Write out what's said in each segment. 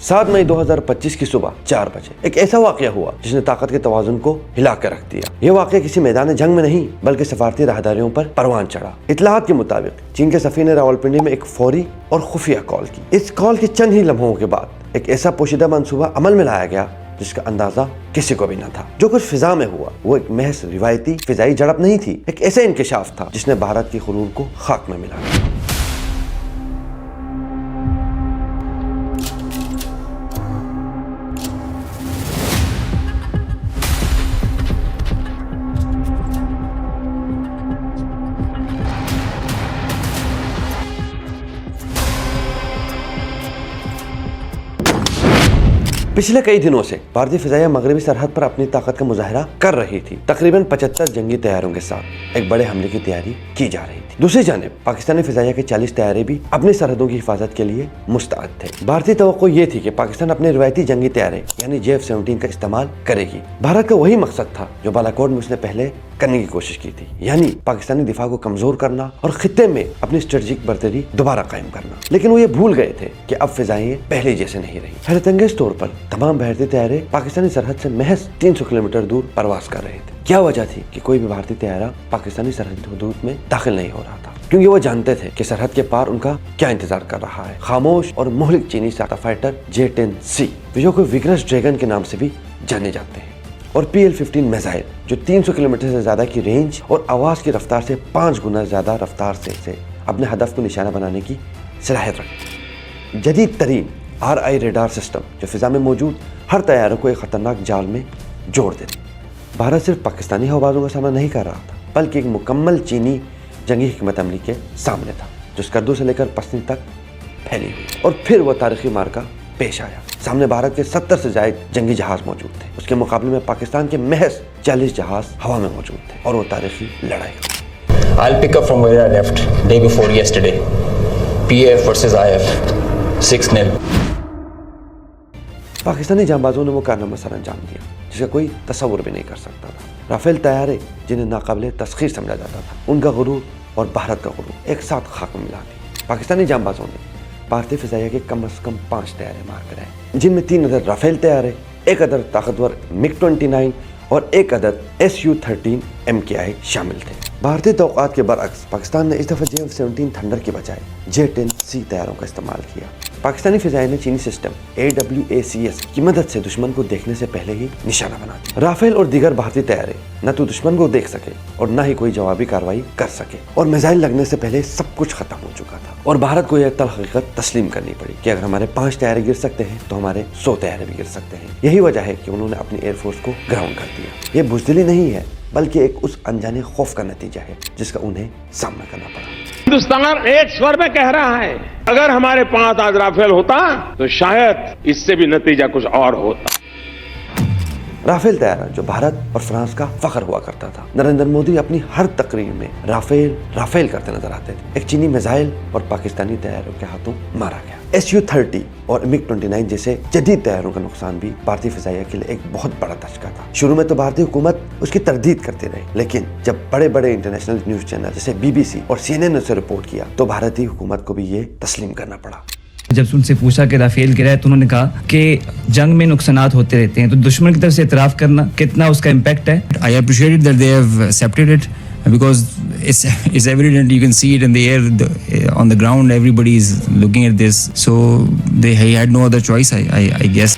7 मई 2025 की सुबह 4 बजे एक ऐसा वाकया हुआ जिसने ताकत के तवाजुन को हिला कर रख दिया। यह वाकया किसी मैदान जंग में नहीं बल्कि सफारती राहदारियों पर परवान चढ़ा। इत्तलात के मुताबिक चीन के सफीर ने रावलपिंडी में एक फौरी और खुफिया कॉल की। इस कॉल के चंद ही लम्हों के बाद एक ऐसा पोशीदा मंसूबा अमल में लाया गया जिसका अंदाजा किसी को भी न था। जो कुछ फिजा में हुआ वो एक महज रिवायती फिजाई झड़प नहीं थी, एक ऐसा इंकशाफ था जिसने भारत की खुरूर को खाक में मिला। पिछले कई दिनों से भारतीय फिजाइया मगरबी सरहद पर अपनी ताकत का मुजाहरा कर रही थी। तकरीबन 75 जंगी तैयारों के साथ एक बड़े हमले की तैयारी की जा रही थी। दूसरी जानिब पाकिस्तानी फिजाइया के 40 तैयारे भी अपनी सरहदों की हिफाजत के लिए मुस्तैद थे। भारतीय तवक्को ये थी कि पाकिस्तान अपने रिवायती जंगी तैयारे यानी JF-17 का इस्तेमाल करेगी। भारत का वही मकसद था जो बालाकोट में उसने पहले करने की कोशिश की थी, यानी पाकिस्तानी दिफा को कमजोर करना और खित्ते में अपनी स्ट्रेटेजिक बर्तरी दोबारा कायम करना। लेकिन वो ये भूल गए थे कि अब फिजाएं पहले जैसे नहीं रही। हैरतअंगेज तौर पर तमाम भारतीय तैयारे पाकिस्तानी सरहद से महज 300 किलोमीटर दूर परवास कर रहे थे। क्या वजह थी कि कोई भी भारतीय तैयारा पाकिस्तानी सरहद हदूद में दाखिल नहीं हो रहा था? क्योंकि वो जानते थे कि सरहद के पार उनका क्या इंतजार कर रहा है। खामोश और मुहलिक चीनी स्टारफाइटर फाइटर J-10C, जो कोई विग्रस ड्रैगन के नाम से भी जाने जाते हैं, और PL-15 मिसाइल जो 300 किलोमीटर से ज्यादा की रेंज और आवाज की रफ्तार से 5 गुना ज्यादा रफ्तार से अपने हदफ को निशाना बनाने की सलाहियत रखते। जदीद तरीन RI रेडार सिस्टम जो फिजा में मौजूद हर तैयारों को एक खतरनाक जाल में जोड़ देती। भारत सिर्फ पाकिस्तानी हवाबाजों का सामना नहीं कर रहा था, बल्कि एक मुकम्मल चीनी जंगी हिकमत अमली के सामने था जो स्कर्दू से लेकर पसनी तक फैली हुई। और फिर वो तारीखी मार्का पेश आया। सामने भारत के 70 से ज्यादा जंगी जहाज मौजूद थे। उसके मुकाबले में पाकिस्तान के महज 40 जहाज हवा में मौजूद थे और वो तारीखी लड़ाई। I'll pick up from where I left day before yesterday. PAF versus IF 6-0. Pakistani जांबाजों ने वो कारनामा सर अंजाम दिया जिसका कोई तस्वुर भी नहीं कर सकता था। राफेल तैयारे जिन्हें नाकाबिले तस्खीर समझा जाता था, उनका गुरूर और भारत का गुरूर एक साथ खाक में मिला दी। पाकिस्तानी जांबाजों ने भारतीय फिजाइया के कम से कम 5 तैयारे मार गिराए, जिनमें 3 अदद राफेल तैयारे, 1 अदद ताकतवर MiG-29 और 1 अदद Su-13 MKI शामिल थे। भारतीय तौक़ात के बरअक्स पाकिस्तान ने इस दफ़ा JF-17 थंडर के बजाय J-10C तैयारों का इस्तेमाल किया। पाकिस्तानी फिजाइया ने चीनी सिस्टम AWACS की मदद से दुश्मन को देखने से पहले ही निशाना बना दिया। राफेल और दीगर भारतीय तैयारे न तो दुश्मन को देख सके और न ही कोई जवाबी कार्रवाई कर सके, और मिसाइल लगने से पहले सब कुछ खत्म हो चुका था। और भारत को यह तल हकीकत तस्लीम करनी पड़ी कि अगर हमारे 5 तैयारे गिर सकते हैं तो हमारे 100 तैयारे भी गिर सकते हैं। यही वजह है कि उन्होंने अपनी एयरफोर्स को ग्राउंड कर दिया। ये बुज़दिली नहीं है बल्कि एक उस अनजाने खौफ का नतीजा है जिसका उन्हें सामना करना पड़ा। हिंदुस्तान एक स्वर में कह रहा है, अगर हमारे 5 आज राफेल होता तो शायद इससे भी नतीजा कुछ और होता। राफेल तैयारा जो भारत और फ्रांस का फख्र हुआ करता था। नरेंद्र मोदी अपनी हर तकरीर में राफेल करते नजर आते थे। एक चीनी मिसाइल और पाकिस्तानी तैयारों के हाथों मारा गया। Su-30 और MiG-29 जैसे जदीद तैयारों का नुकसान भी भारतीय फिजाइया के लिए एक बहुत बड़ा धचका था। शुरू में तो भारतीय हुकूमत उसकी तरदीद करती रही, लेकिन जब बड़े बड़े इंटरनेशनल न्यूज चैनल जैसे BBC और CNN ने उसे रिपोर्ट किया तो भारतीय हुकूमत को भी ये तस्लीम करना पड़ा। जब उनसे पूछा कि राफेल गिरा है तो उन्होंने कहा कि जंग में नुकसानात होते रहते हैं, तो दुश्मन की तरफ से इतराफ करना कितना उसका इम्पैक्ट है। I appreciate that they have accepted it because it's evident, you can see it in the air, on the ground, everybody is looking at this, so they had no other choice, I guess.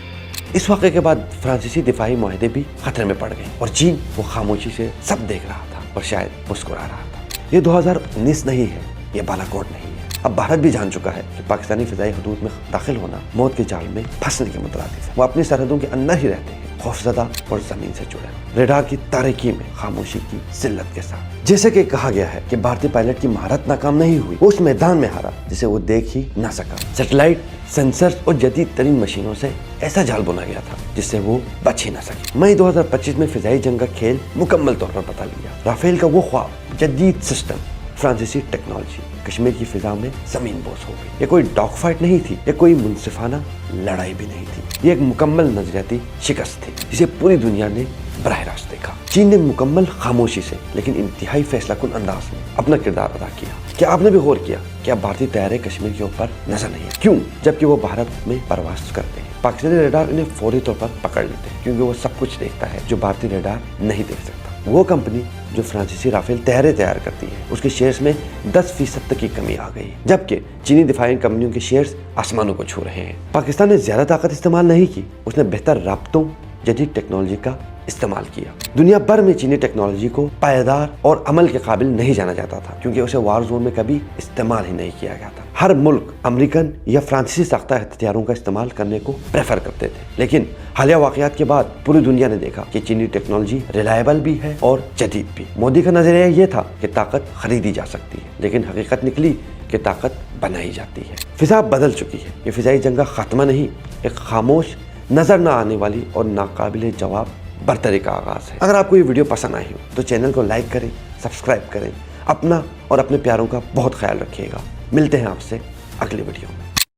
इस वाक़े के बाद फ्रांसीसी दिफाई मुआहदे भी खतरे में पड़ गए और चीन वो खामोशी से सब देख रहा था और शायद मुस्कुरा रहा था। ये 2019 नहीं है, ये बालाकोट नहीं है। अब भारत भी जान चुका है कि पाकिस्तानी फिजाई हदूद में दाखिल होना मौत के जाल में फंसने के मुतरादिफ है। वो अपनी सरहदों के अंदर ही रहते हैं, खौफजदा और जमीन से जुड़े, रेडार की तारीकी में खामोशी की जिल्लत के साथ। जैसे कि कहा गया है कि भारतीय पायलट की महारत नाकाम नहीं हुई, वो उस मैदान में हारा जिसे वो देख ही ना सका। सैटेलाइट, सेंसर्स और जदीद तरीन मशीनों से ऐसा जाल बुना गया था जिससे वो बच ही ना सके। मई 2025 में फिजाई जंग का खेल मुकम्मल तौर पर बता लिया। राफेल का वो ख्वाब, जदीद सिस्टम, फ्रांसीसी टेक्नोलॉजी कश्मीर की फिजा में जमीन बोस हो गई। ये कोई डॉग फाइट नहीं थी, ये कोई मुनसिफाना लड़ाई भी नहीं थी, ये एक मुकम्मल नजरियाती शिकस्त थी जिसे पूरी दुनिया ने बराह रास्त देखा। चीन ने मुकम्मल खामोशी से लेकिन इंतहाई फैसलाकुन अंदाज में अपना किरदार अदा किया। क्या आपने भी गौर किया कि अब भारतीय तैयारे कश्मीर के ऊपर नजर नहीं है? क्यों? जबकि वो भारत में परवास करते हैं। पाकिस्तानी रेडार इन्हें फौरी तौर पर पकड़ लेते हैं क्योंकि वो सब कुछ देखता है जो भारतीय रेडार नहीं देख सकता। वो कंपनी जो फ्रांसीसी राफेल तैयारे तैयार करती है उसके शेयर्स में 10% तक की कमी आ गई, जबकि चीनी दिफाई कंपनियों के शेयर्स आसमानों को छू रहे हैं। पाकिस्तान ने ज्यादा ताकत इस्तेमाल नहीं की, उसने बेहतर राब्तों, जदीद टेक्नोलॉजी का इस्तेमाल किया। दुनिया भर में चीनी टेक्नोलॉजी को पायदार और अमल के काबिल नहीं जाना जाता था क्योंकि उसे वार जोन में कभी इस्तेमाल ही नहीं किया गया था। हर मुल्क अमेरिकन या फ्रांसीसी साख्ता हथियारों का इस्तेमाल करने को प्रेफर करते थे, लेकिन हालिया वाकयात के बाद पूरी दुनिया ने देखा कि चीनी टेक्नोलॉजी रिलायबल भी है और जदीद भी। मोदी का नजरिया ये था कि ताकत खरीदी जा सकती है, लेकिन हकीकत निकली कि ताकत बनाई जाती है। फिजा बदल चुकी है। ये फिजाई जंग का खात्मा नहीं, एक खामोश, नजर न आने वाली और नाकाबिले जवाब बर्तरी का आगाज है। अगर आपको ये वीडियो पसंद आई हो तो चैनल को लाइक करें, सब्सक्राइब करें, अपना और अपने प्यारों का बहुत ख्याल रखिएगा। मिलते हैं आपसे अगली वीडियो में।